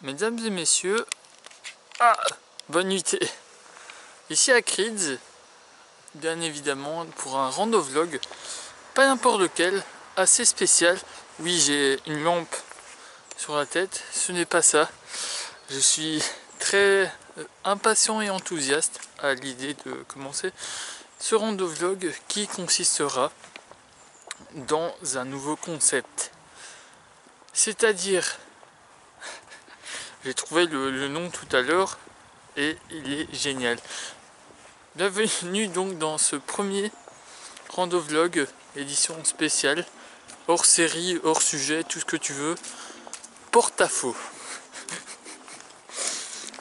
Mesdames et messieurs, bonne nuitée. Ici à Crids, bien évidemment, pour un rando vlog, pas n'importe lequel, assez spécial. Oui, j'ai une lampe sur la tête, ce n'est pas ça. Je suis très impatient et enthousiaste à l'idée de commencer ce rando vlog qui consistera dans un nouveau concept. C'est-à-dire, j'ai trouvé le nom tout à l'heure et il est génial. Bienvenue donc dans ce premier rando vlog, édition spéciale, hors série, hors sujet, tout ce que tu veux, porte-à-faux.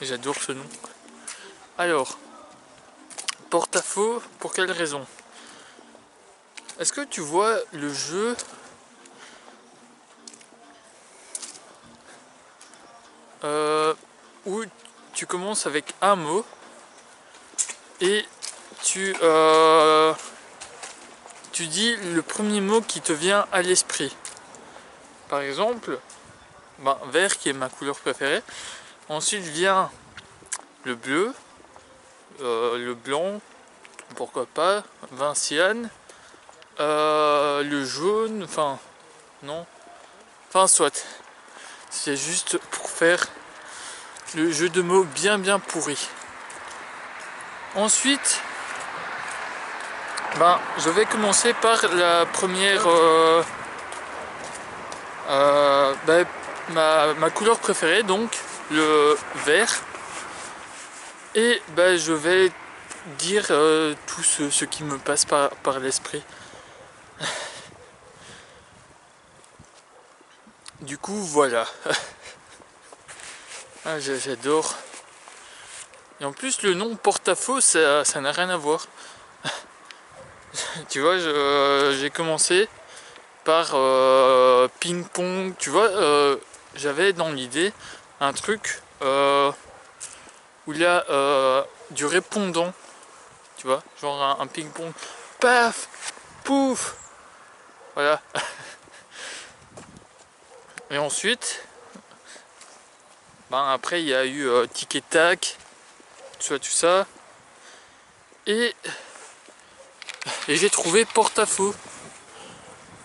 J'adore ce nom. Alors, porte-à-faux, pour quelle raison? Est-ce que tu vois le jeu où tu commences avec un mot et tu dis le premier mot qui te vient à l'esprit. Par exemple, vert qui est ma couleur préférée. Ensuite vient le bleu, le blanc, pourquoi pas, Vinciane, le jaune, enfin non, enfin soit. C'est juste pour faire le jeu de mots bien pourri. Ensuite, je vais commencer par la première, ma couleur préférée, donc le vert. Et je vais dire tout ce qui me passe par l'esprit. Du coup, voilà. J'adore. Et en plus, le nom porte-à-faux, ça n'a rien à voir. Tu vois, j'ai commencé par ping-pong. Tu vois, j'avais dans l'idée un truc où il y a du répondant. Tu vois, genre un ping-pong. Paf, pouf. Voilà. Et ensuite, après il y a eu tic et tac, tout ça. Et j'ai trouvé porte-à-faux.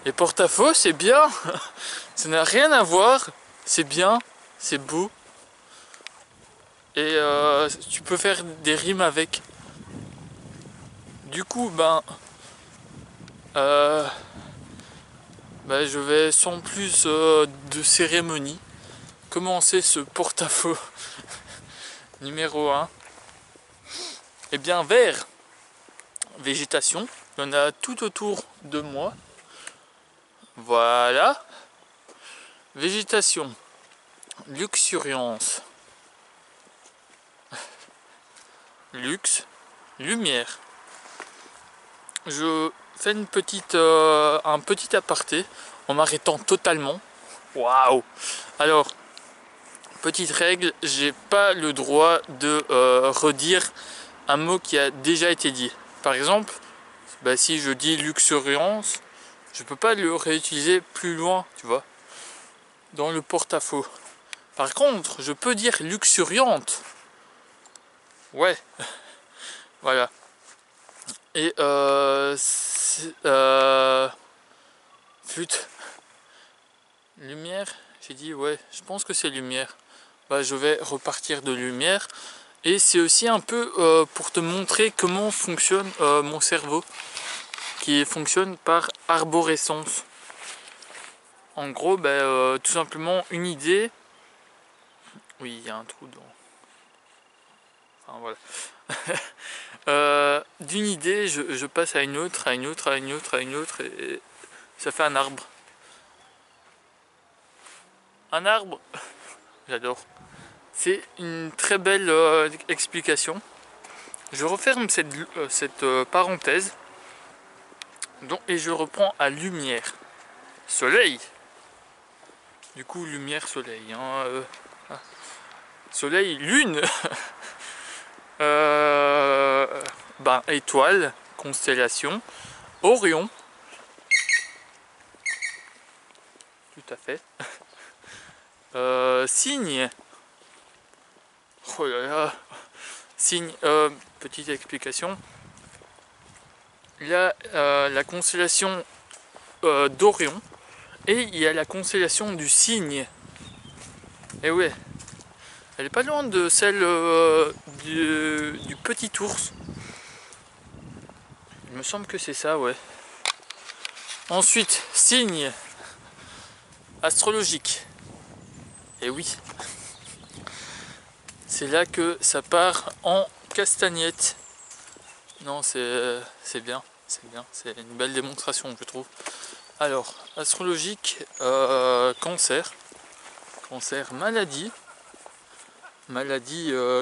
Et porte-à-faux, c'est bien. Ça n'a rien à voir. C'est bien, c'est beau. Et tu peux faire des rimes avec. Du coup, je vais sans plus de cérémonie commencer ce porte-à-faux numéro 1. Et bien vert, végétation, il y en a tout autour de moi. Voilà. Végétation, luxuriance, luxe, lumière. Je fais un petit aparté en m'arrêtant totalement. Waouh! Alors, petite règle, j'ai pas le droit de redire un mot qui a déjà été dit. Par exemple, si je dis luxuriance, je peux pas le réutiliser plus loin, tu vois, dans le porte-à-faux. Par contre, je peux dire luxuriante. Ouais, voilà. Et flûte, lumière, j'ai dit ouais, je pense que c'est lumière. Je vais repartir de lumière. Et c'est aussi un peu pour te montrer comment fonctionne mon cerveau, qui fonctionne par arborescence. En gros, tout simplement une idée. Oui, il y a un trou dans. Enfin voilà. D'une idée, je passe à une autre, à une autre, à une autre, à une autre, et ça fait un arbre. Un arbre, j'adore. C'est une très belle explication. Je referme cette parenthèse et je reprends à lumière. Soleil. Du coup, lumière, soleil. Soleil, lune. Étoile, constellation, Orion. Tout à fait. Cygne, Oh là là. Signe, petite explication. Il y a la constellation d'Orion et il y a la constellation du Cygne. Et ouais, elle est pas loin de celle du petit ours. Il me semble que c'est ça, ouais. Ensuite, signe astrologique. Et oui, c'est là que ça part en castagnette. Non, c'est bien, c'est bien, c'est une belle démonstration, je trouve. Alors, astrologique, cancer, maladie,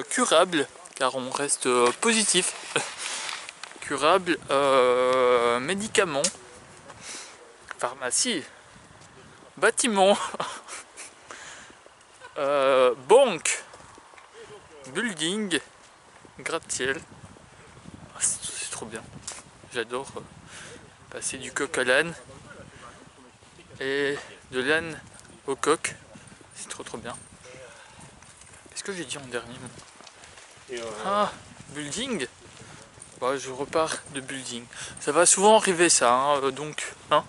curable, car on reste positif, curable, médicaments, pharmacie, bâtiment, banque, building, gratte-ciel. Ah, c'est trop bien, j'adore passer du coq à l'âne et de l'âne au coq, c'est trop bien. Qu'est-ce que j'ai dit en dernier mot? Ah, building. Bah, je repars de building. Ça va souvent arriver ça, hein, donc. Hein,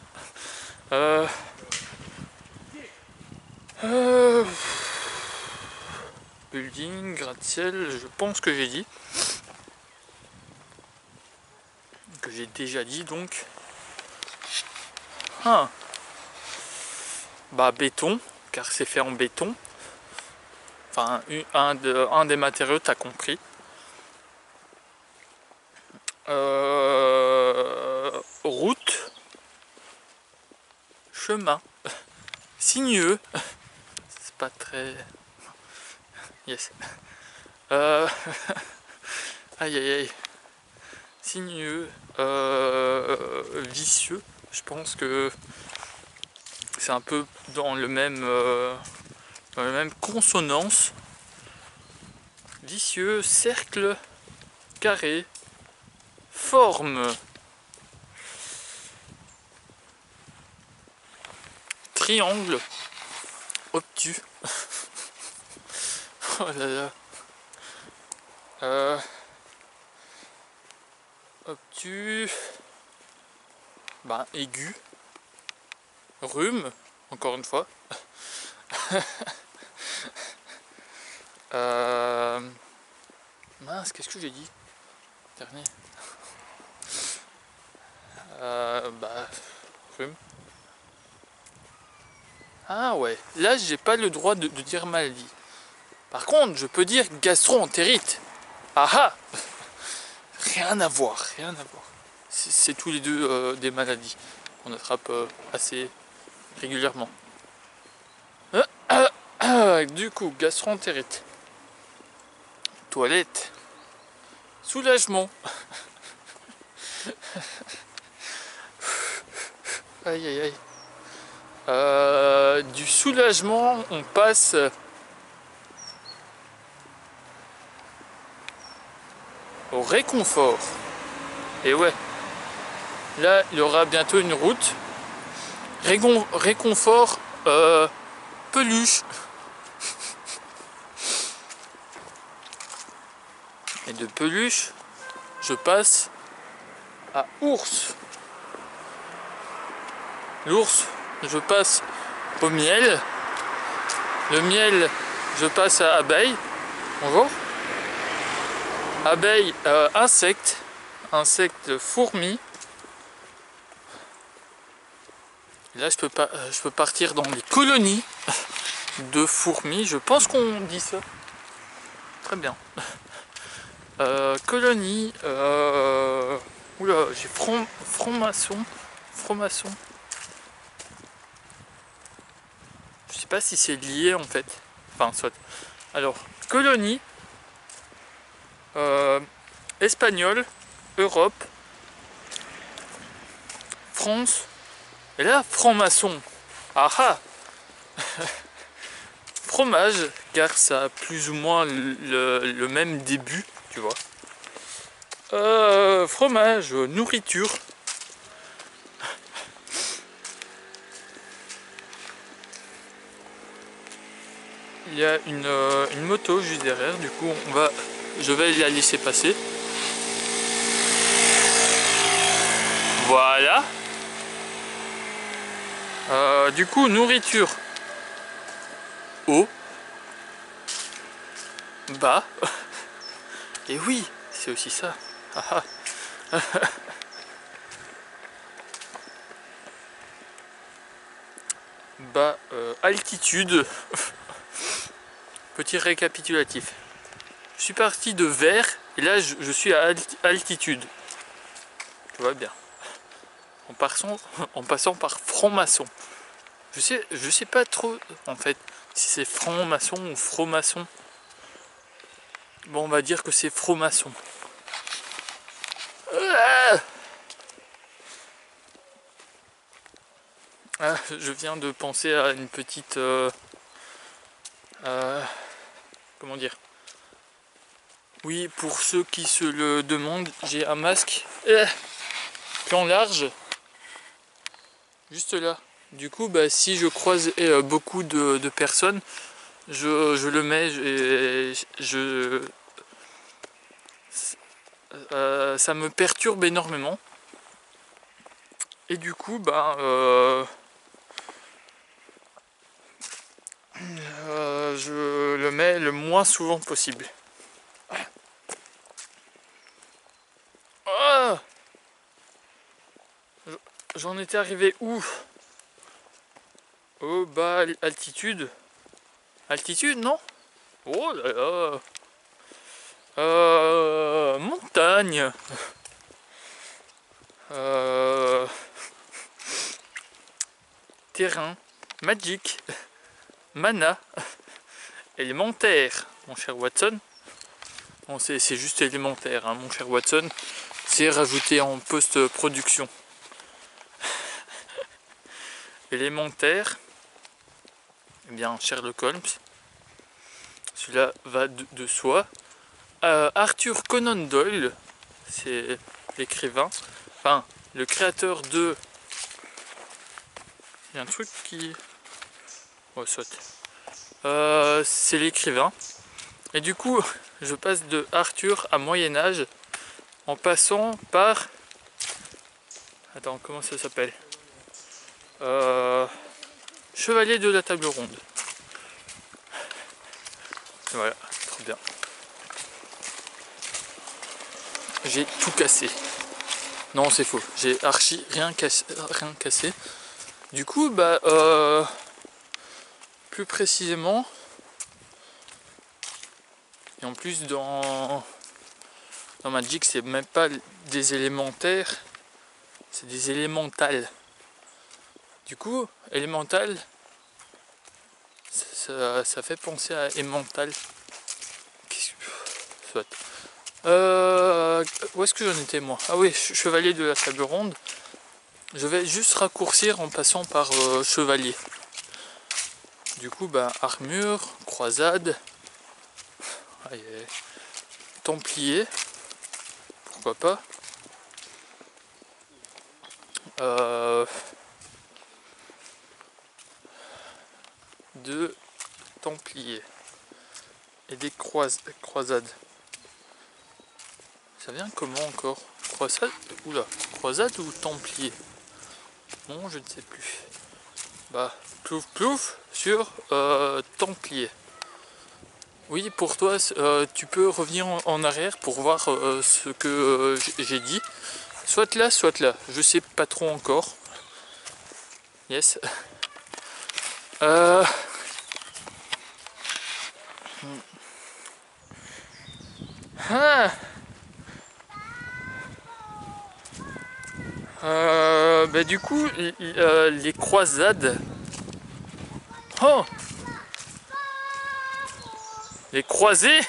building, gratte-ciel, je pense que j'ai dit. Que j'ai déjà dit donc. Ah. Bah, béton, car c'est fait en béton. Enfin, un des matériaux, t'as compris. Route, chemin, sinueux, c'est pas très... Yes. Aïe aïe aïe. Sinueux, vicieux, je pense que c'est un peu dans la même consonance. Vicieux, cercle, carré, forme, triangle, obtus. Oh là là. Obtus. Ben, aigu. Rhume, encore une fois. Mince, qu'est-ce que j'ai dit? Dernier. Bah, rhume. Ah ouais, là j'ai pas le droit de dire maladie. Par contre, je peux dire gastro-entérite. Ah ah. Rien à voir, rien à voir. C'est tous les deux des maladies qu'on attrape assez régulièrement. Du coup, gastro-entérite. Toilette. Soulagement. Aïe aïe aïe. Du soulagement, on passe au réconfort. Et ouais, là il y aura bientôt une route. Réconfort, peluche. Et de peluche, je passe à ours. L'ours, je passe au miel. Le miel, je passe à abeille. Bonjour. Abeille, insecte. Insecte, fourmi. Là, je peux partir dans les colonies de fourmis. Je pense qu'on dit ça. Très bien. Colonie. Oula, j'ai franc-maçon. Je sais pas si c'est lié en fait. Enfin, soit. Alors, colonie. Espagnol. Europe. France. Et là, franc-maçon. Ah ah. Fromage, car ça a plus ou moins le même début, tu vois. Fromage, nourriture. il y a une moto juste derrière, du coup je vais la laisser passer. Voilà. Du coup, nourriture. Haut. Bas. Et oui, c'est aussi ça. Bas, altitude. Petit récapitulatif. Je suis parti de vert et là je suis à altitude. Tu vois bien. En passant par franc-maçon. Je sais pas trop en fait si c'est franc-maçon ou franc-maçon. Bon, on va dire que c'est franc-maçon. Ah, je viens de penser à une petite comment dire? Oui, pour ceux qui se le demandent, j'ai un masque plan large juste là. Du coup, bah, si je croise beaucoup de personnes, je le mets et ça me perturbe énormément. Et du coup, bah, je le mets le moins souvent possible. Ah, j'en étais arrivé où? Au bas altitude. Altitude, non? Oh là là. Montagne. Terrain. Magic. Mana. Élémentaire, mon cher Watson. Bon, c'est juste élémentaire, hein, mon cher Watson. C'est rajouté en post-production. Élémentaire. Eh bien, Sherlock Holmes. Celui-là va de soi. Arthur Conan Doyle, c'est l'écrivain. Enfin, le créateur de... Il y a un truc qui... Oh, saute. C'est l'écrivain. Et du coup, je passe de Arthur à Moyen-Âge en passant par... Attends, comment ça s'appelle? Chevalier de la Table Ronde. Voilà, trop bien. J'ai tout cassé. Non, c'est faux. J'ai archi rien cassé. Du coup, bah, plus précisément, et en plus dans Magic, c'est même pas des élémentaires, c'est des élémentales. Du coup, élémental, ça fait penser à émental. Soit. Où est-ce que j'en étais moi? Ah oui, chevalier de la Table Ronde. Je vais juste raccourcir en passant par chevalier. Du coup, bah, armure, croisade, templier, pourquoi pas. De templiers et des croisades. Ça vient comment encore? Croisade? Oula, croisade ou templier? Non, je ne sais plus. Bah, plouf plouf sur templier. Oui, pour toi, tu peux revenir en arrière pour voir ce que j'ai dit. Soit là, soit là. Je sais pas trop encore. Yes. Bah, du coup, les croisades. Oh! Les croisés.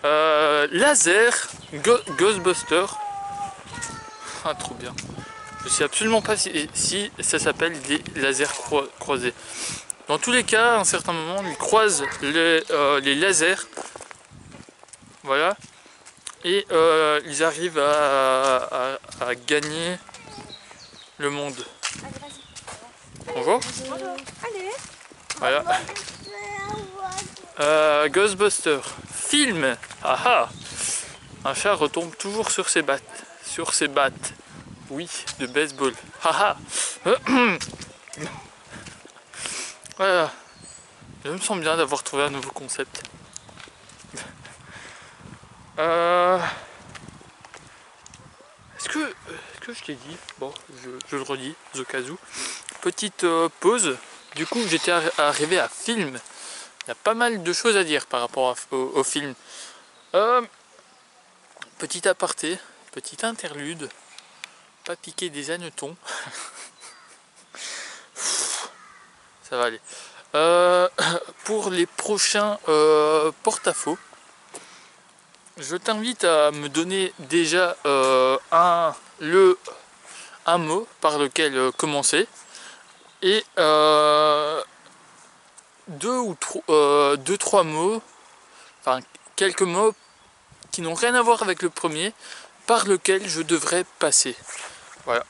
Laser. Ghostbuster. Ah, trop bien. Je sais absolument pas si ça s'appelle des lasers croisés. Dans tous les cas, à un certain moment, ils croisent les lasers. Voilà. Et ils arrivent à gagner le monde. Bonjour. Bonjour. Allez. Voilà. Ghostbusters. Film. Ah ah. Un chat retombe toujours sur ses battes. Sur ses battes. Oui, de baseball. Ah ah. Voilà. Je me sens bien d'avoir trouvé un nouveau concept. Est-ce que je t'ai dit? Bon, je le redis, au cas où. Petite pause. Du coup, j'étais arrivé à film. Il y a pas mal de choses à dire par rapport au film. Petit aparté, petit interlude. Pas piquer des hannetons. Ça va aller. Pour les prochains porte-à-faux, je t'invite à me donner déjà un mot par lequel commencer et deux, trois mots, enfin quelques mots qui n'ont rien à voir avec le premier, par lequel je devrais passer. Voilà.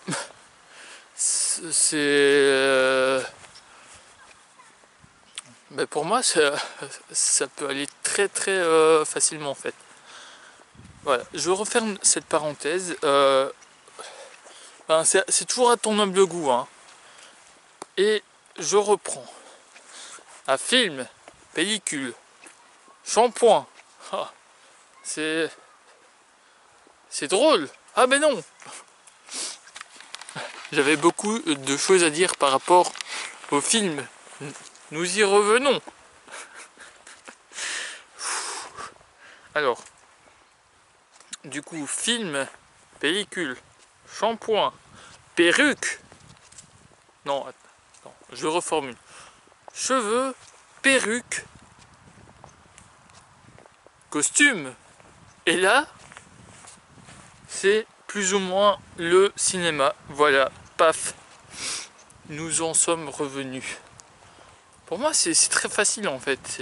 Mais pour moi, ça peut aller très très facilement en fait. Voilà, je referme cette parenthèse. C'est toujours à ton humble goût, hein. Et je reprends. Un film, pellicule, shampoing. Ah, c'est drôle. Ah ben non. J'avais beaucoup de choses à dire par rapport au film. Nous y revenons. Alors, du coup, film, pellicule, shampoing, perruque. Non, attends, je reformule. Cheveux, perruque, costume. Et là, c'est plus ou moins le cinéma. Voilà, paf. Nous en sommes revenus. Pour moi, c'est très facile en fait.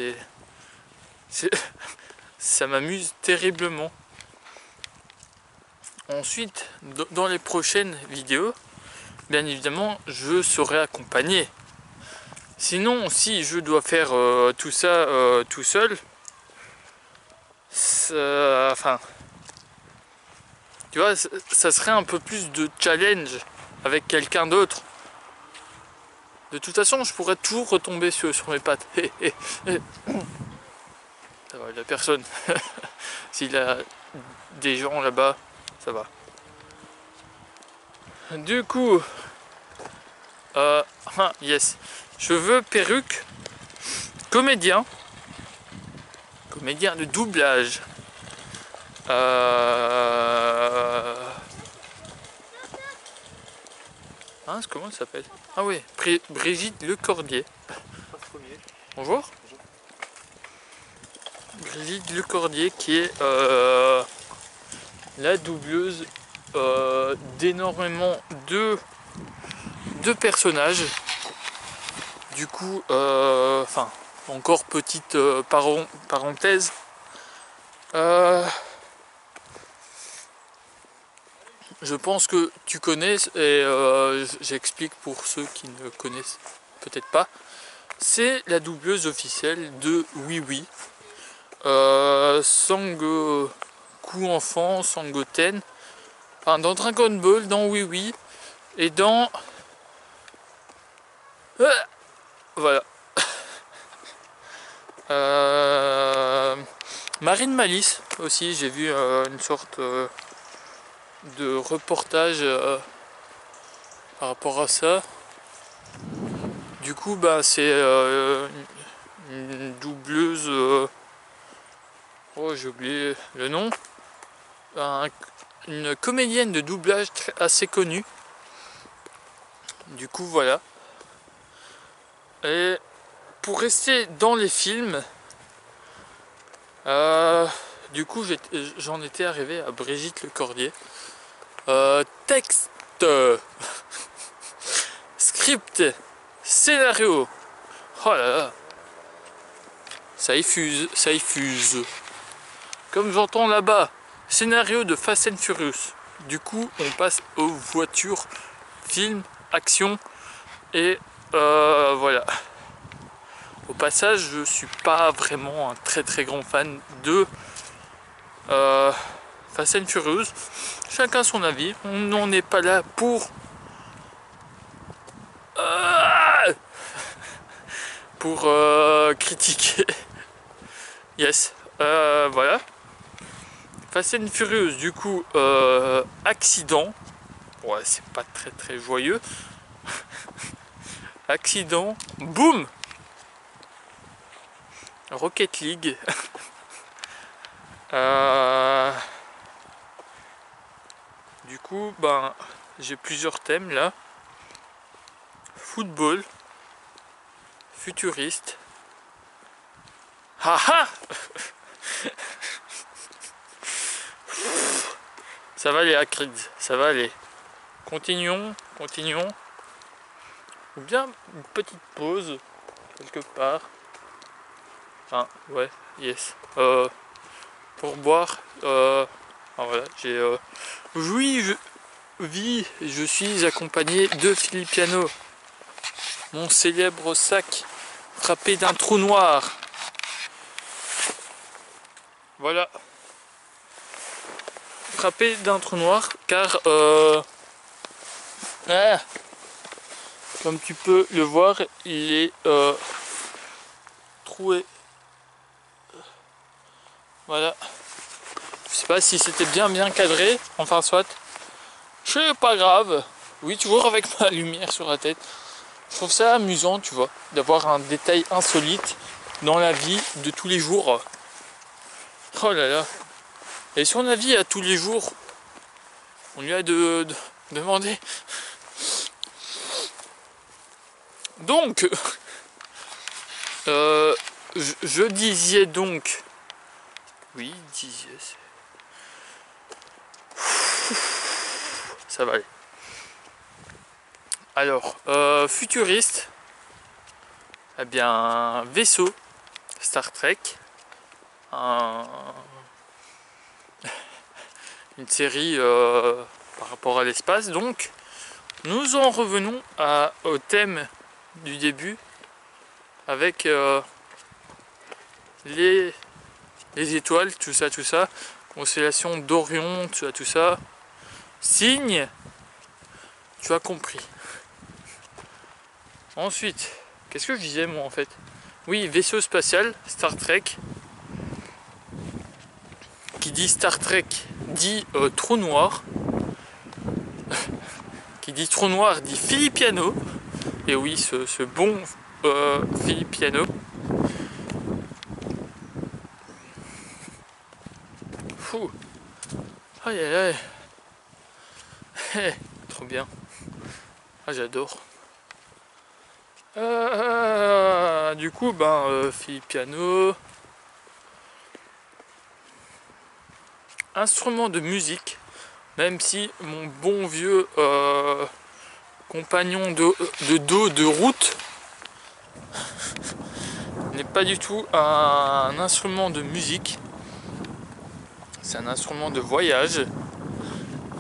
Ça m'amuse terriblement. Ensuite, dans les prochaines vidéos, bien évidemment, je serai accompagné. Sinon, si je dois faire tout ça tout seul, enfin, tu vois, ça serait un peu plus de challenge avec quelqu'un d'autre. De toute façon, je pourrais toujours retomber sur mes pattes. Ça va, il n'y a personne. S'il y a des gens là-bas, ça va. Du coup, yes. Cheveux, perruque, comédien de doublage. Comment ça s'appelle? Ah oui, Brigitte Lecordier. Bonjour. Brigitte Lecordier qui est la doubleuse d'énormément de personnages. Du coup, encore petite parenthèse. Je pense que tu connais, et j'explique pour ceux qui ne connaissent peut-être pas. C'est la doubleuse officielle de Oui Oui. Sangoku enfant, Sangoten. Enfin, dans Dragon Ball, dans Oui Oui. Et dans... voilà. Marine Malice aussi, j'ai vu une sorte de reportage par rapport à ça. Du coup, c'est une doubleuse. Oh, j'ai oublié le nom. Une comédienne de doublage assez connue. Du coup, voilà. Et pour rester dans les films, du coup, j'en étais arrivé à Brigitte Lecordier. Texte, script, scénario. Oh là là, ça effuse, ça effuse. Comme j'entends là-bas, scénario de Fast and Furious. Du coup, on passe aux voitures, films, action et voilà. Au passage, je suis pas vraiment un très grand fan de Fast and Furious. Chacun son avis. On n'en est pas là pour critiquer. Yes. Voilà. Fast and Furious, du coup, accident. Ouais, c'est pas très joyeux. Accident. Boum. Rocket League. Du coup, ben, j'ai plusieurs thèmes là. Football. Futuriste. Haha. Ça va aller, Acrid, ça va aller. Continuons. Ou bien une petite pause, quelque part. Enfin, ouais, yes. Pour boire. Voilà, j'ai... oui, je suis accompagné de Philippiano. Mon célèbre sac frappé d'un trou noir. Voilà. Frappé d'un trou noir car comme tu peux le voir, il est troué. Voilà. Je sais pas si c'était bien cadré, enfin soit. C'est pas grave. Oui, toujours avec ma lumière sur la tête. Je trouve ça amusant, tu vois, d'avoir un détail insolite dans la vie de tous les jours. Oh là là. Et son avis à tous les jours, on lui a demandé. Donc, je disais donc, oui, disais, ça va aller. Alors, futuriste, eh bien, vaisseau, Star Trek, une série par rapport à l'espace. Donc, nous en revenons au thème du début avec les étoiles, tout ça, constellation d'Orion, tout ça, signe, tu as compris. Ensuite, qu'est-ce que je disais moi en fait? Oui, vaisseau spatial, Star Trek. Qui dit Star Trek dit trou noir. Qui dit trou noir dit Philippiano. Et oui, ce bon Philippiano. Fou. Aïe aïe aïe. Trop bien. Ah, j'adore. Du coup, ben, Philippiano. Instrument de musique. Même si mon bon vieux compagnon de dos de route n'est pas du tout un instrument de musique. C'est un instrument de voyage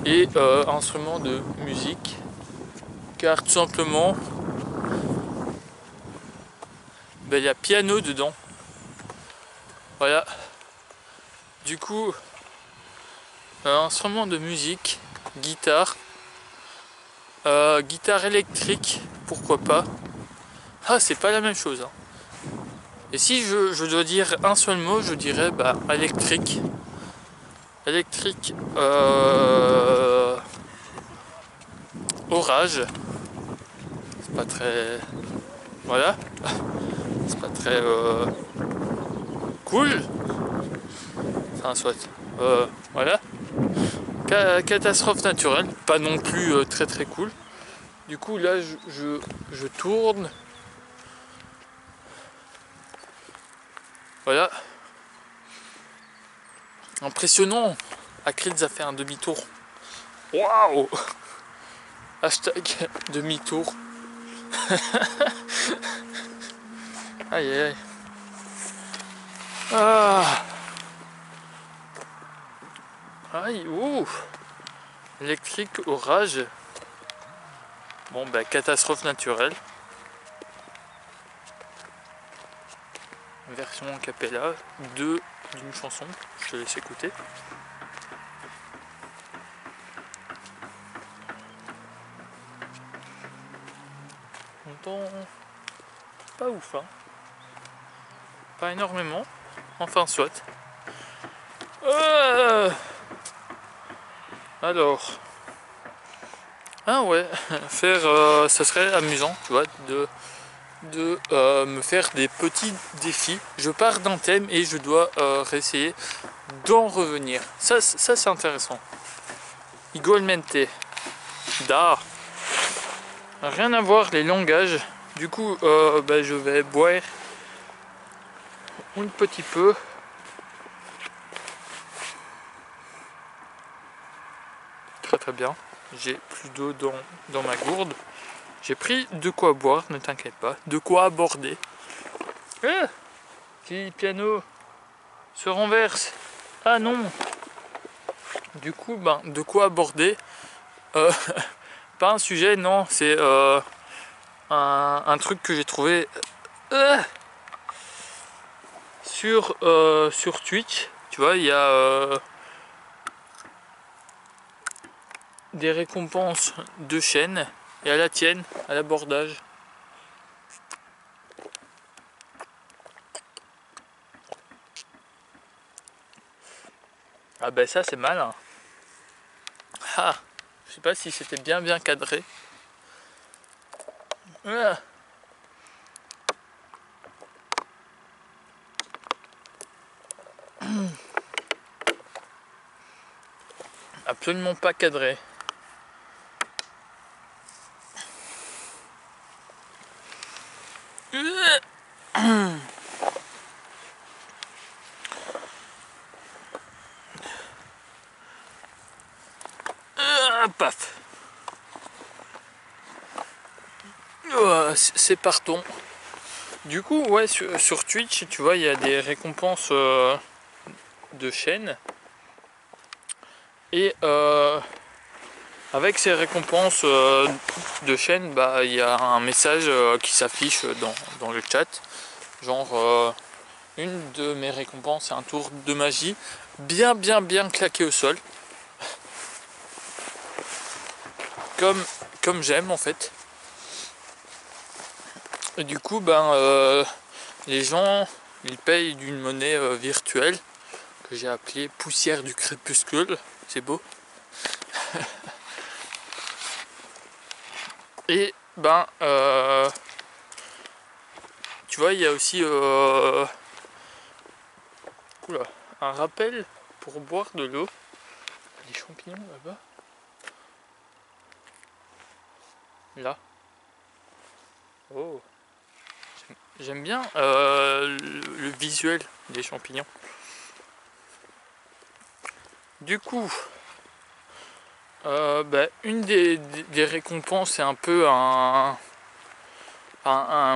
et instrument de musique. Car tout simplement, ben, il y a piano dedans. Voilà. Du coup, instrument de musique, guitare. Guitare électrique, pourquoi pas. Ah, c'est pas la même chose. Hein. Et si je dois dire un seul mot, je dirais bah, électrique. Électrique, orage. C'est pas très... Voilà. C'est pas très cool. Enfin, soit. Voilà. Catastrophe naturelle. Pas non plus très cool. Du coup, là, je tourne. Voilà. Impressionnant. Acrils a fait un demi-tour. Waouh. Hashtag demi-tour. Aïe aïe aïe. Ah. Aïe, ouh. Électrique, orage. Bon, bah, catastrophe naturelle. version a cappella d'une chanson. Je te laisse écouter. On entend pas ouf, hein. Pas énormément. Enfin, soit. Alors. Ah ouais, faire, ça serait amusant, tu vois, de me faire des petits défis. Je pars d'un thème et je dois essayer d'en revenir. Ça c'est intéressant. Igualmente. Da. Rien à voir les langages. Du coup, je vais boire un petit peu. Très très bien. J'ai plus d'eau dans ma gourde. J'ai pris de quoi boire, ne t'inquiète pas. De quoi aborder. Ah, petit piano se renverse. Ah non. Du coup, de quoi aborder. Pas un sujet, non. C'est un truc que j'ai trouvé sur Twitch. Tu vois, il y a des récompenses de chaînes. Et à la tienne, à l'abordage. Ah ben ça c'est malin. Ah, je sais pas si c'était bien cadré. Ah. Absolument pas cadré. Paf. C'est parton. Du coup, ouais, sur Twitch, tu vois, il y a des récompenses de chaînes. Et avec ces récompenses de chaîne, il y a un message qui s'affiche dans le chat. Genre, une de mes récompenses, c'est un tour de magie bien claqué au sol. Comme j'aime en fait. Et du coup, les gens, ils payent d'une monnaie virtuelle que j'ai appelée poussière du crépuscule. C'est beau. Et tu vois, il y a aussi un rappel pour boire de l'eau. Des champignons là-bas. Là. Oh. J'aime bien le visuel des champignons. Du coup, une des récompenses, c'est un peu un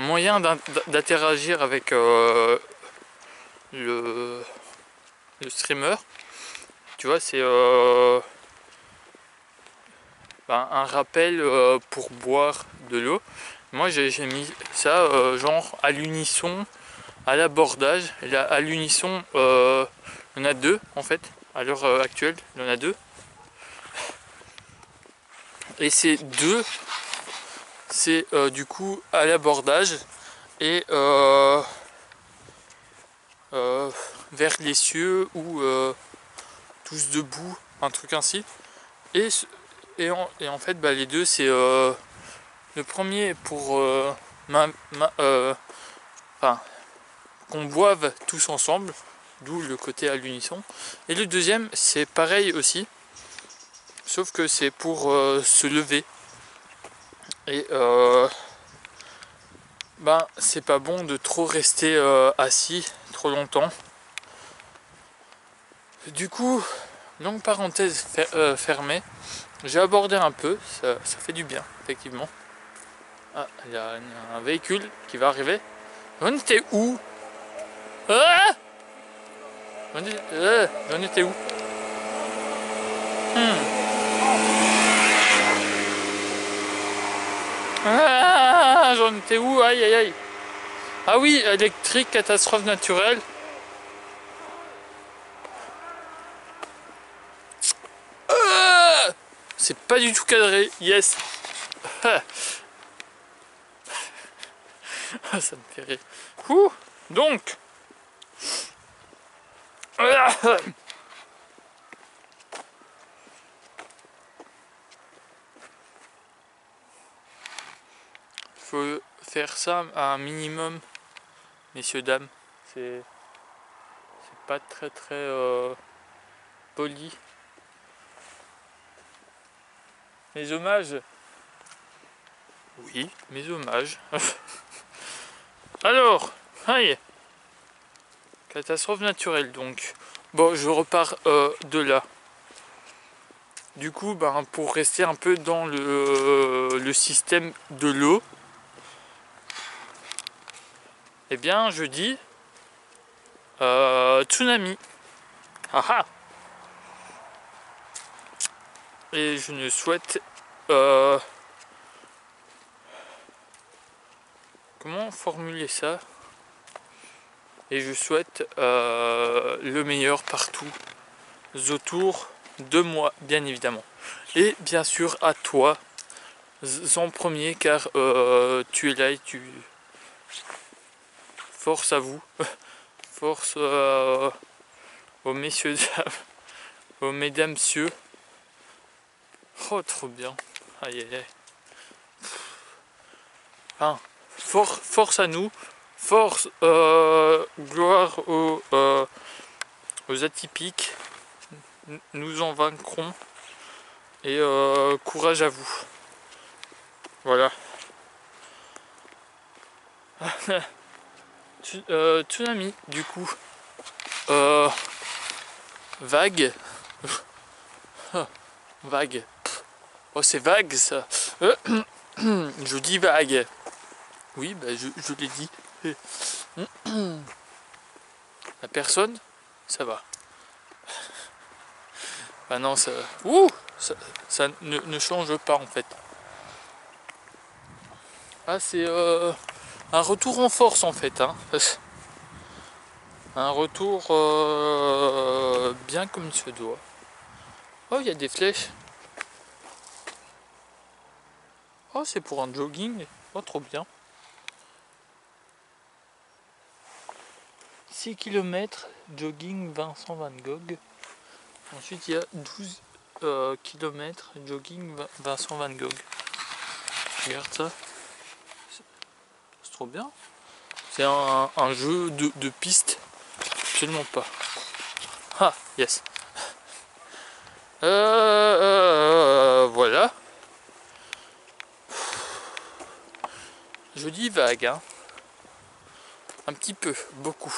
moyen d'interagir avec le streamer. Tu vois, c'est un rappel pour boire de l'eau. Moi j'ai mis ça genre à l'unisson, à l'abordage. À l'unisson, il y en a deux en fait, à l'heure actuelle, il y en a deux. Et ces deux, c'est du coup à l'abordage et vers les cieux ou tous debout, un truc ainsi. Et en fait, les deux, c'est le premier pour qu'on boive tous ensemble, d'où le côté à l'unisson. Et le deuxième, c'est pareil aussi, sauf que c'est pour se lever. Et c'est pas bon de trop rester assis trop longtemps. Du coup, longue parenthèse fermée, j'ai abordé un peu, ça fait du bien, effectivement. Ah, il y a un véhicule qui va arriver. On était où? Ah, on était où? Ah, j'en étais où? Aïe aïe aïe. Ah oui, électrique, catastrophe naturelle. C'est pas du tout cadré, yes. Ça me fait rire. Ouh, donc. Faut faire ça à un minimum, messieurs, dames. C'est pas très poli. Mes hommages. Oui, mes hommages. Alors, aïe. Catastrophe naturelle donc. Bon, je repars de là. Du coup, ben, pour rester un peu dans le système de l'eau, eh bien, je dis tsunami. Haha. Et je ne souhaite... comment formuler ça? Et je souhaite le meilleur partout autour de moi, bien évidemment. Et bien sûr à toi en premier, car tu es là et tu... Force à vous. Force aux messieurs, aux mesdames, messieurs. Oh, trop bien. Aïe aïe aïe. Hein, force à nous. Force, gloire aux atypiques. Nous en vaincrons. Et courage à vous. Voilà. Tsunami, du coup. Vague. Vague. Oh, c'est vague ça. Je dis vague. Oui, bah, je l'ai dit. La personne, ça va. Ah non, ça... Ouh, ça ne change pas en fait. Ah, c'est un retour en force en fait. Hein. Un retour bien comme il se doit. Oh, il y a des flèches. Oh, c'est pour un jogging. Oh, trop bien. 6 km, jogging Vincent Van Gogh. Ensuite, il y a 12 km, jogging Vincent Van Gogh. Regarde ça. C'est trop bien. C'est un jeu de piste. Absolument pas. Ah, yes. Voilà. Je dis vague, hein. Un petit peu, beaucoup.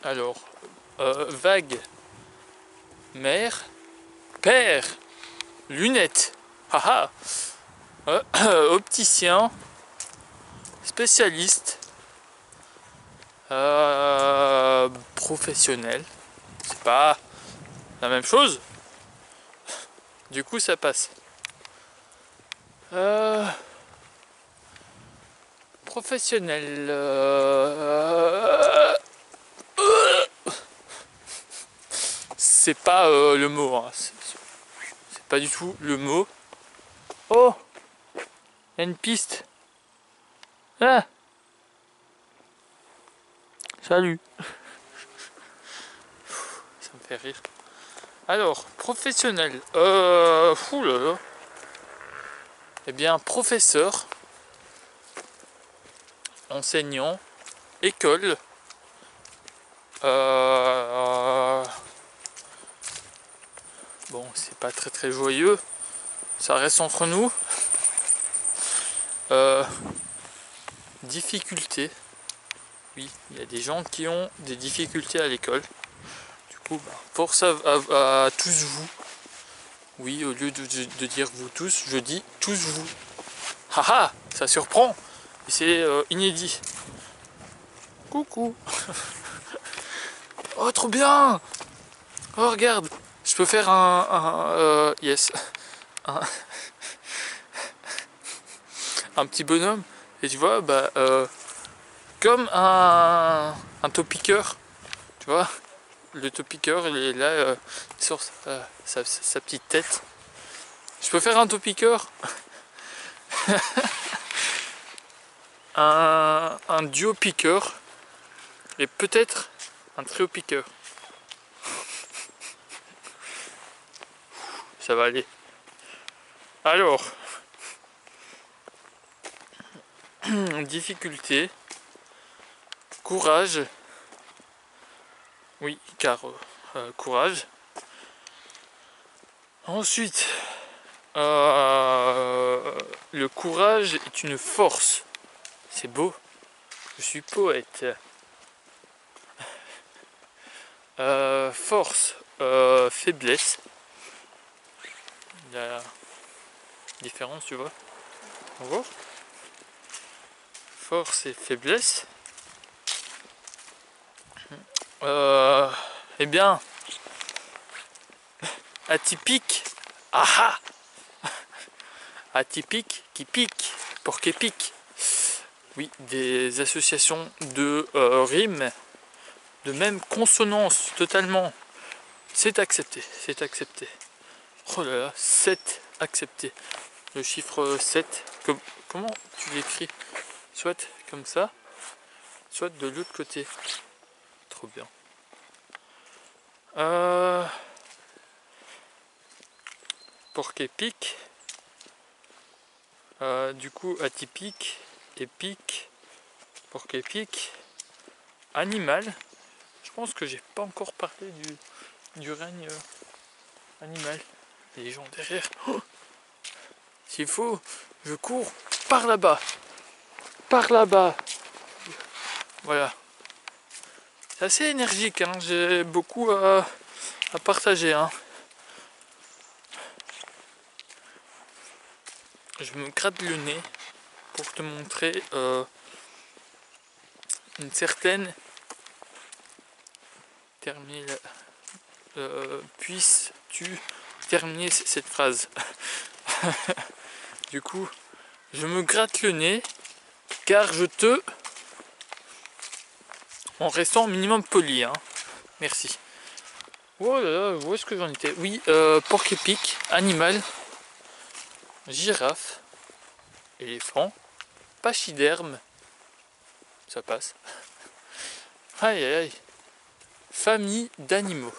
Alors, vague, mer, père, lunettes. Haha. Opticien, spécialiste, professionnel. C'est pas la même chose. Du coup, ça passe. Professionnel. C'est pas le mot. Hein. C'est pas du tout le mot. Oh, il y a une piste. Ah. Salut. Ça me fait rire. Alors, professionnel. Fou là là. Eh bien, professeur, enseignant, école, bon, c'est pas très joyeux, ça reste entre nous. Difficulté, oui, il y a des gens qui ont des difficultés à l'école. Du coup, bah, force à tous vous. Oui, au lieu de dire vous tous, je dis tous vous. Haha, ça surprend. Et c'est inédit. Coucou. Oh, trop bien. Oh, regarde. Je peux faire yes. un petit bonhomme. Et tu vois, comme un taupiqueur, tu vois, le taupiqueur il est là, il sort sa petite tête. Je peux faire un taupiqueur, un duo piqueur et peut-être un trio piqueur. Ça va aller. Alors, difficulté, courage, oui, car courage. Ensuite, le courage est une force. C'est beau, je suis poète. Force, faiblesse. La différence, tu vois. On voit. Force et faiblesse. Eh bien, atypique. Ah ah. Atypique qui pique, pour qui pique. Oui, des associations de rimes, de même consonance, totalement. C'est accepté, c'est accepté. Oh là là, 7 accepté. Le chiffre 7, comment tu l'écris? Soit comme ça, soit de l'autre côté. Trop bien. Porc épique. Du coup, atypique, épique, porc épique, animal. Je pense que j'ai pas encore parlé du règne animal. Les gens derrière. Oh, s'il faut, je cours par là-bas. Par là-bas. Voilà. C'est assez énergique, hein. J'ai beaucoup à partager. Hein. Je me gratte le nez pour te montrer une certaine... puisses-tu terminer cette phrase? Du coup, je me gratte le nez car je te... en restant minimum poli, hein. Merci. Oh là là, où est-ce que j'en étais? Oui, porc épique, animal, girafe, éléphant, pachyderme, ça passe. Aïe aïe aïe. Famille d'animaux.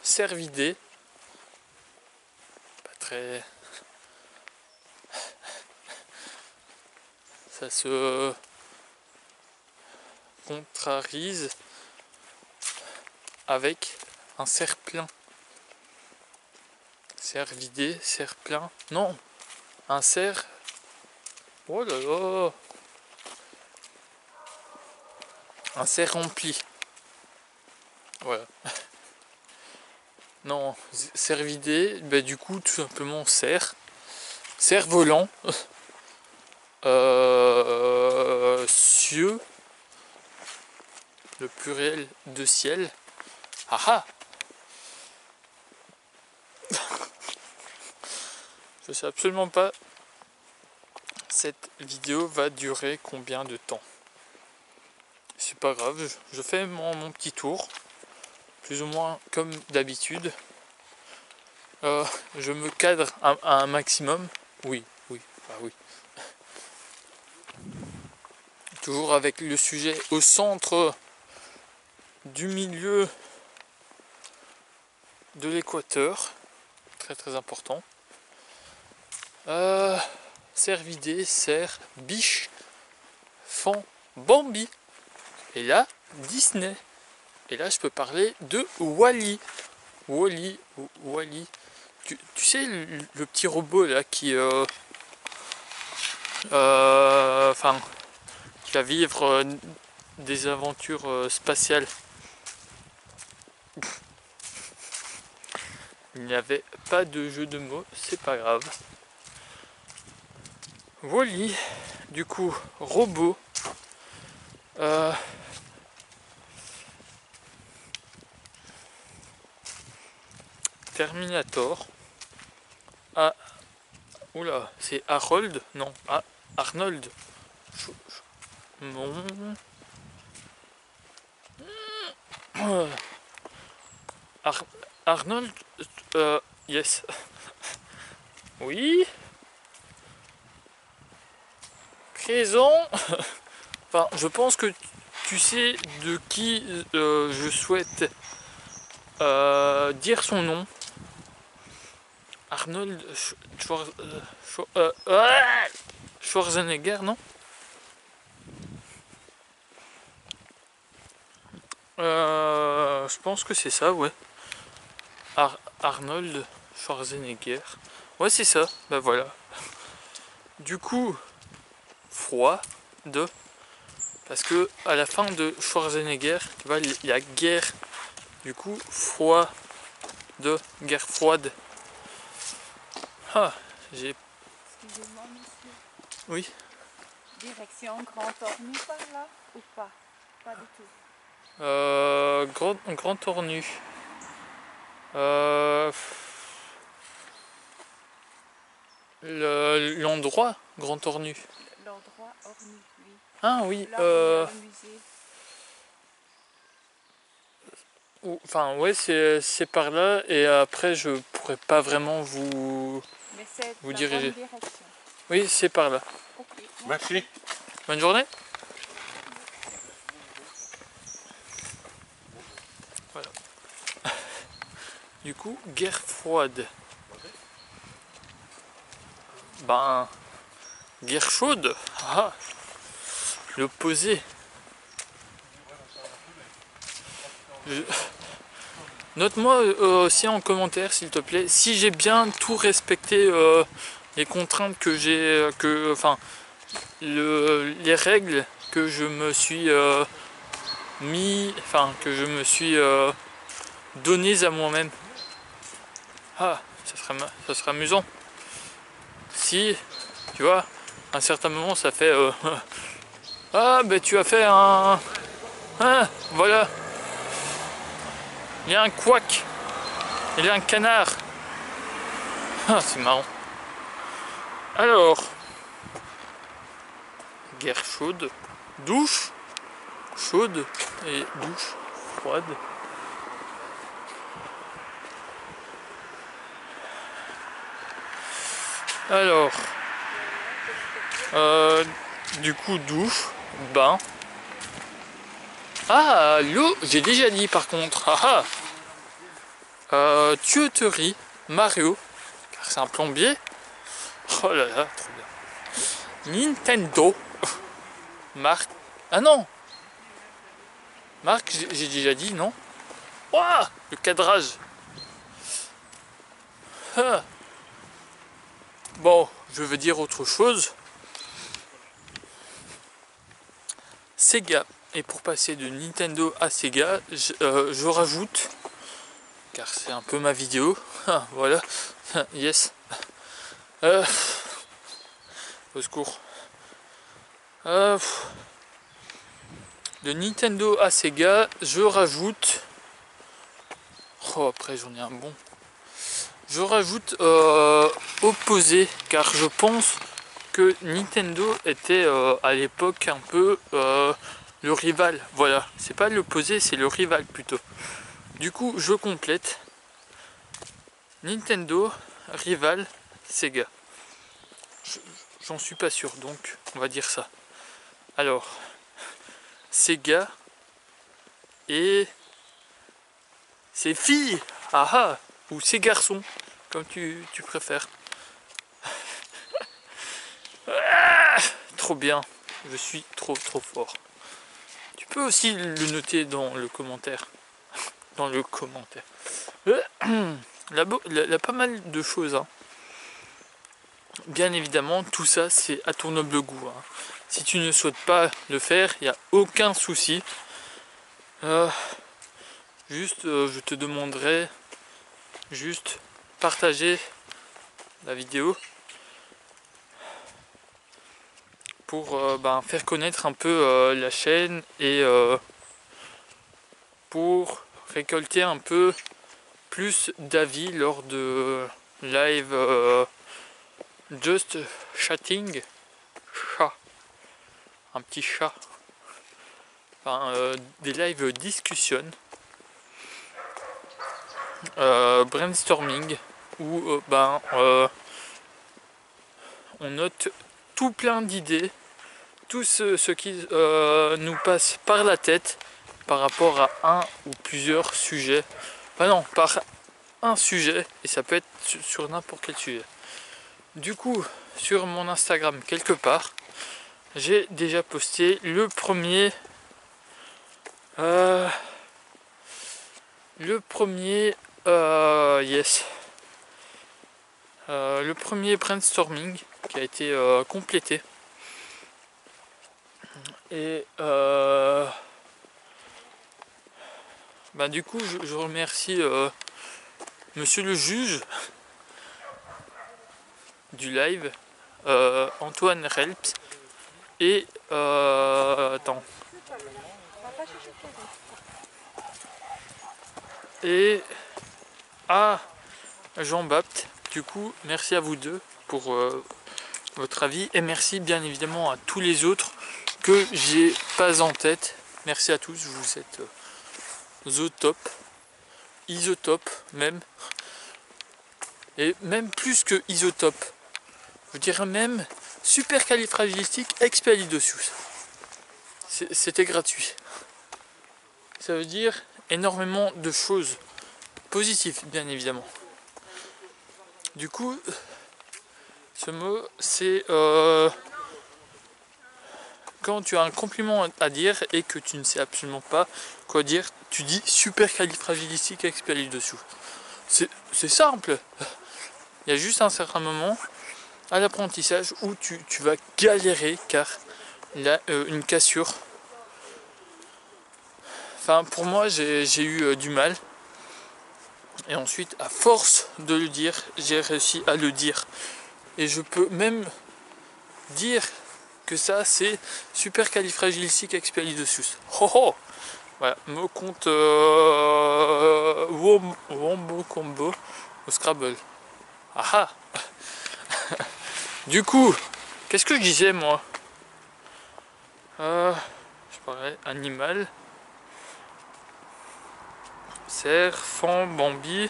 Cervidés, pas très... Ça se contrarise avec un cerf plein. Cerf vidé, cerf plein. Non, un cerf... Oh là là. Un cerf rempli. Voilà. Non, cerf vidé, du coup, tout simplement cerf. Cerf volant. Cieux. Le pluriel de ciel. Ah ah. Je sais absolument pas cette vidéo va durer combien de temps. C'est pas grave, je fais mon petit tour, plus ou moins comme d'habitude. Je me cadre à un maximum. Oui, oui, ah oui. Toujours avec le sujet au centre du milieu de l'équateur. Très très important. Cervidé, cerf, biche, fan, Bambi. Et là, Disney. Et là, je peux parler de Wall-E. Wall-E. Tu sais, le petit robot là qui... qui va vivre des aventures spatiales. Il n'y avait pas de jeu de mots, c'est pas grave. Wall-E, du coup, robot. Terminator. Oula, c'est Harold? Non, Arnold. Non. Ar- Arnold? Yes. Oui. Présent. Enfin, je pense que tu sais de qui je souhaite dire son nom. Arnold Schwarzenegger, non? Je pense que c'est ça, ouais. Arnold Schwarzenegger. Ouais, c'est ça. Ben voilà. Du coup, froid de. Parce que à la fin de Schwarzenegger, tu vois, il y a guerre. Du coup, froid de guerre froide. Ah, j'ai. Excusez-moi, monsieur. Oui. Direction Grand Ornu par là ou pas? Pas du tout. Grand Ornu. L'endroit Grand Ornu. L'endroit Ornu, oui. Ah oui. Là où il y a le musée. Enfin ouais, c'est par là et après je pourrais pas vraiment vous Mais c'est la diriger. bonne direction. Oui, c'est par là. Ok. Merci. Bonne journée. Voilà. Du coup, guerre froide. Ben, guerre chaude. Ah, l'opposé. Note-moi aussi en commentaire, s'il te plaît, si j'ai bien tout respecté les contraintes que j'ai, enfin, les règles que je me suis que je me suis données à moi-même. Ah, ça serait amusant. Si, tu vois, à un certain moment, ça fait ah, ben tu as fait un. Ah, voilà. Il y a un couac. Il y a un canard. Ah, c'est marrant. Alors, guerre chaude, douche chaude et douche froide. Alors, du coup, douche, bain. Ah, l'eau, j'ai déjà dit par contre. Ah, tuyauterie, Mario, car c'est un plombier. Oh là là, trop bien. Nintendo, marque. Ah non, marque, j'ai déjà dit, non. Ouah, le cadrage. Ah. Bon, je veux dire autre chose. Sega. Et pour passer de Nintendo à Sega, je rajoute, car c'est un peu ma vidéo. Ah, voilà. Yes. Au secours. De Nintendo à Sega, je rajoute. Oh, après j'en ai un bon. Je rajoute opposé, car je pense que Nintendo était à l'époque un peu le rival. Voilà, c'est pas l'opposé, c'est le rival plutôt. Du coup, je complète. Nintendo, rival, Sega. J'en suis pas sûr, donc on va dire ça. Alors, Sega et c'est filles, ah ah, ou c'est garçons, comme tu préfères. Ah, trop bien, je suis trop fort. Tu peux aussi le noter dans le commentaire. Dans le commentaire. Là, pas mal de choses. Hein. Bien évidemment, tout ça c'est à ton noble goût. Hein. Si tu ne souhaites pas le faire, il n'y a aucun souci. Juste, je te demanderai juste partager la vidéo pour faire connaître un peu la chaîne et pour récolter un peu plus d'avis lors de live Just chatting, chat, un petit chat, enfin, des lives discussion, brainstorming, où on note tout plein d'idées, tout ce qui nous passe par la tête par rapport à un ou plusieurs sujets. Enfin non, par un sujet, et ça peut être sur n'importe quel sujet. Du coup, sur mon Instagram quelque part, j'ai déjà posté le premier le premier brainstorming qui a été complété. Et du coup je remercie monsieur le juge du live, Antoine Relps, et et à Jean Bapt. Du coup, merci à vous deux pour votre avis, et merci bien évidemment à tous les autres que j'ai pas en tête. Merci à tous, vous êtes the top, isotop même, et même plus que isotop, je dirais même supercalifragilistique-expialidocious. C'était gratuit. Ça veut dire énormément de choses positives, bien évidemment. Du coup, ce mot, c'est quand tu as un compliment à dire et que tu ne sais absolument pas quoi dire, tu dis supercalifragilistique-expialidocious. C'est simple. Il y a juste un certain moment à l'apprentissage où tu vas galérer car il y a une cassure. Enfin, pour moi, j'ai eu du mal. Et ensuite, à force de le dire, j'ai réussi à le dire. Et je peux même dire que ça, c'est supercalifragilistique-expialidocious. Oh oh! Voilà, me compte Wombo Combo au Scrabble. Ah ah! Du coup, qu'est-ce que je disais moi? Je parlais animal. Cerf, fan, Bambi,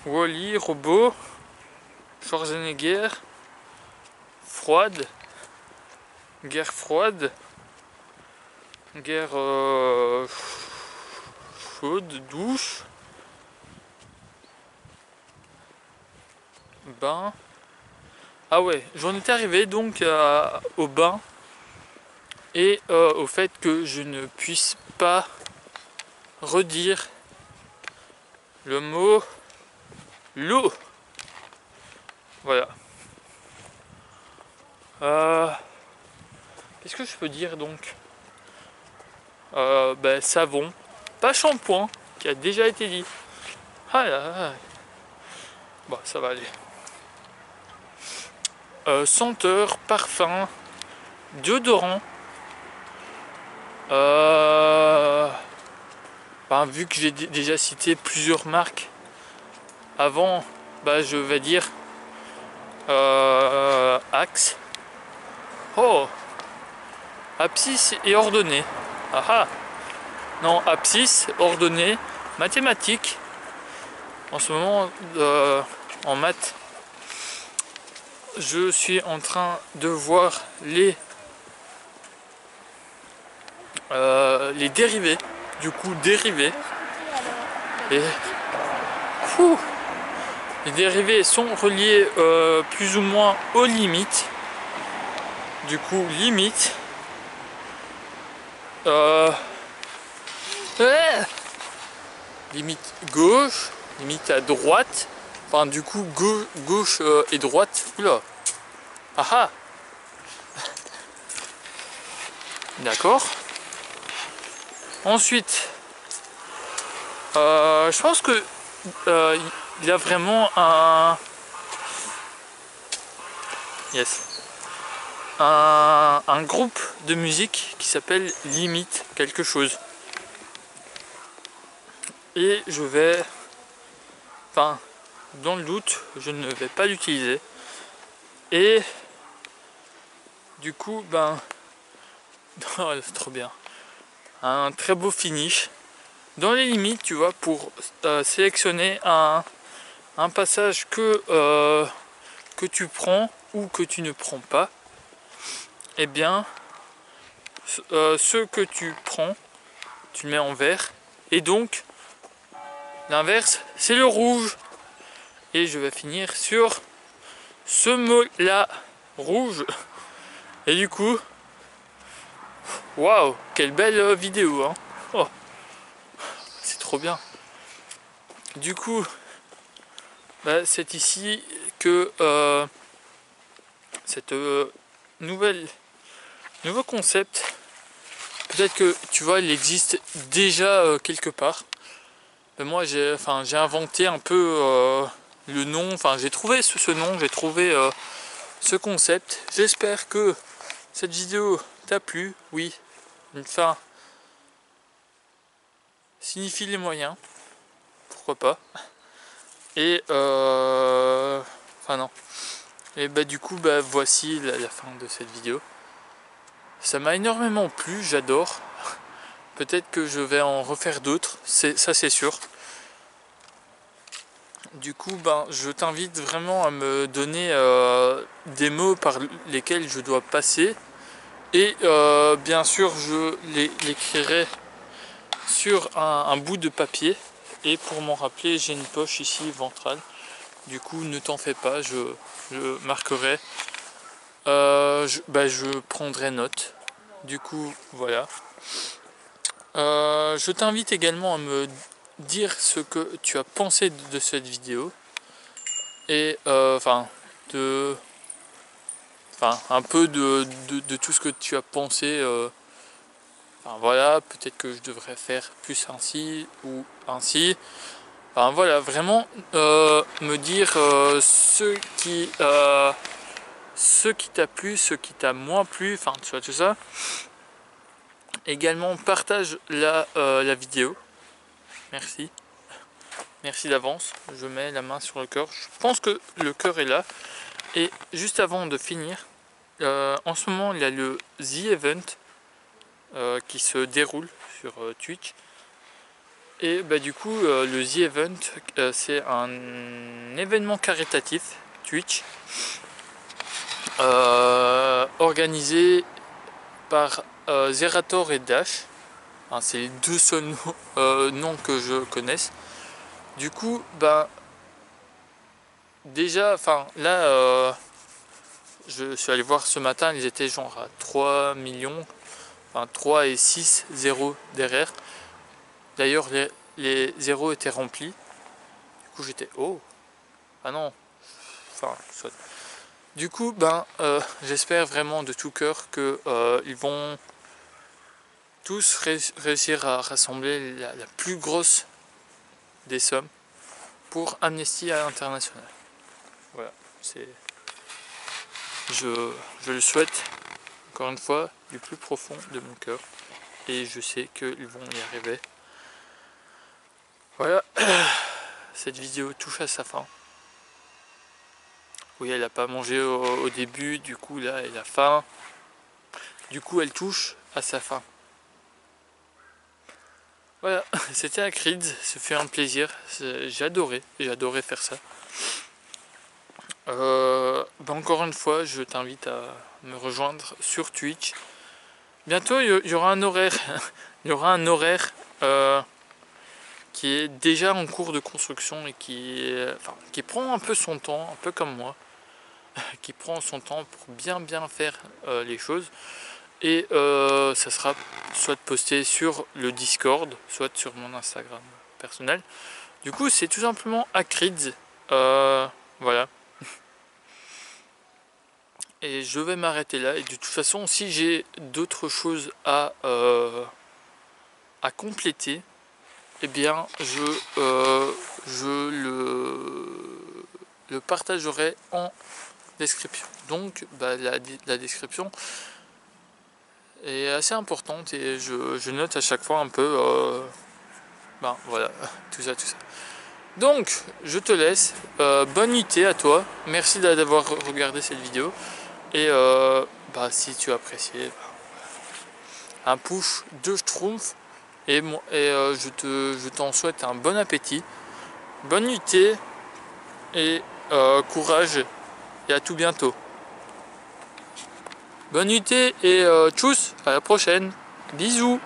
Wall-E, robot, Schwarzenegger, froide, guerre froide, guerre chaude, douche, bain. Ah ouais, j'en étais arrivé donc au bain et au fait que je ne puisse pas redire le mot l'eau. Voilà. Qu'est-ce que je peux dire donc? Savon, pas shampoing, qui a déjà été dit. Ah là là. Bon, ça va aller. Senteur, parfum, déodorant. Vu que j'ai déjà cité plusieurs marques avant, je vais dire Axe. Oh, abscisse et ordonnée. Ah ah. Non, abscisse, ordonnée, mathématiques. En ce moment, en maths, je suis en train de voir les dérivés. Du coup, dérivés. Et les dérivés sont reliés plus ou moins aux limites. Du coup, limite. Limite gauche, limite à droite. Enfin, du coup, gauche et droite. Oula. Ah ah. D'accord. Ensuite, je pense que il y a vraiment un groupe de musique qui s'appelle Limite quelque chose. Et je vais, dans le doute, je ne vais pas l'utiliser Et du coup, ben, oh, c'est trop bien. Un très beau finish. Dans les limites, tu vois, pour sélectionner un passage que tu prends ou que tu ne prends pas, et bien, ce que tu prends, tu le mets en vert. Et donc, l'inverse, c'est le rouge. Et je vais finir sur ce mot-là, rouge. Et du coup, waouh, quelle belle vidéo, hein. Oh, c'est trop bien. Du coup, bah, c'est ici que cette nouveau concept, peut-être que tu vois, il existe déjà quelque part. Mais moi, j'ai inventé un peu le nom. Enfin, j'ai trouvé ce nom, j'ai trouvé ce concept. J'espère que cette vidéo t'a plu. Oui, une fin signifie les moyens. Pourquoi pas. Et enfin non. Et bah du coup, bah voici la fin de cette vidéo. Ça m'a énormément plu, j'adore. Peut-être que je vais en refaire d'autres, ça c'est sûr. Du coup, ben, je t'invite vraiment à me donner des mots par lesquels je dois passer. Et bien sûr, je l'écrirai sur un bout de papier. Et pour m'en rappeler, j'ai une poche ici ventrale. Du coup, ne t'en fais pas, je marquerai. Je prendrai note. Du coup, voilà. Je t'invite également à me dire ce que tu as pensé de cette vidéo. Et un peu de tout ce que tu as pensé. Voilà, peut-être que je devrais faire plus ainsi ou ainsi. Enfin voilà, vraiment me dire ce qui t'a plu, ce qui t'a moins plu, enfin tu vois tout ça. Également partage la vidéo. Merci. Merci d'avance. Je mets la main sur le cœur. Je pense que le cœur est là. Et juste avant de finir, en ce moment il y a le The Event qui se déroule sur Twitch. Et bah, du coup, le The Event, c'est un événement caritatif Twitch organisé par Zerator et Dash. Enfin, c'est les deux seuls noms que je connaisse. Du coup, ben déjà, enfin là, je suis allé voir ce matin, ils étaient genre à 3 millions, enfin 3 et 6 zéros derrière. D'ailleurs, les zéros étaient remplis. Du coup, j'étais oh, ah non, enfin soit. Du coup, ben j'espère vraiment de tout cœur que ils vont tous réussir à rassembler la plus grosse des sommes pour Amnesty International. Voilà, je le souhaite encore une fois du plus profond de mon cœur et je sais qu'ils vont y arriver. Voilà, cette vidéo touche à sa fin. Oui, elle n'a pas mangé au début, du coup là elle a faim. Du coup elle touche à sa fin. Voilà, c'était Acrids, ce fut un plaisir, j'ai adoré faire ça. Encore une fois, je t'invite à me rejoindre sur Twitch. Bientôt, il y aura un horaire, il y aura un horaire qui est déjà en cours de construction et qui prend un peu son temps, un peu comme moi, qui prend son temps pour bien faire les choses. Et ça sera soit posté sur le Discord, soit sur mon Instagram personnel. Du coup, c'est tout simplement Acrids. Voilà. Et je vais m'arrêter là. Et de toute façon, si j'ai d'autres choses à compléter, eh bien, je le partagerai en description. Donc, bah, la description est assez importante et je note à chaque fois un peu, voilà, tout ça. Donc, je te laisse. Bonne nuitée à toi. Merci d'avoir regardé cette vidéo. Et si tu as apprécié, un pouce, 2 schtroumpfs. Et je t'en souhaite un bon appétit. Bonne nuitée. Et courage. Et à tout bientôt. Bonne nuitée et tchuss. À la prochaine. Bisous.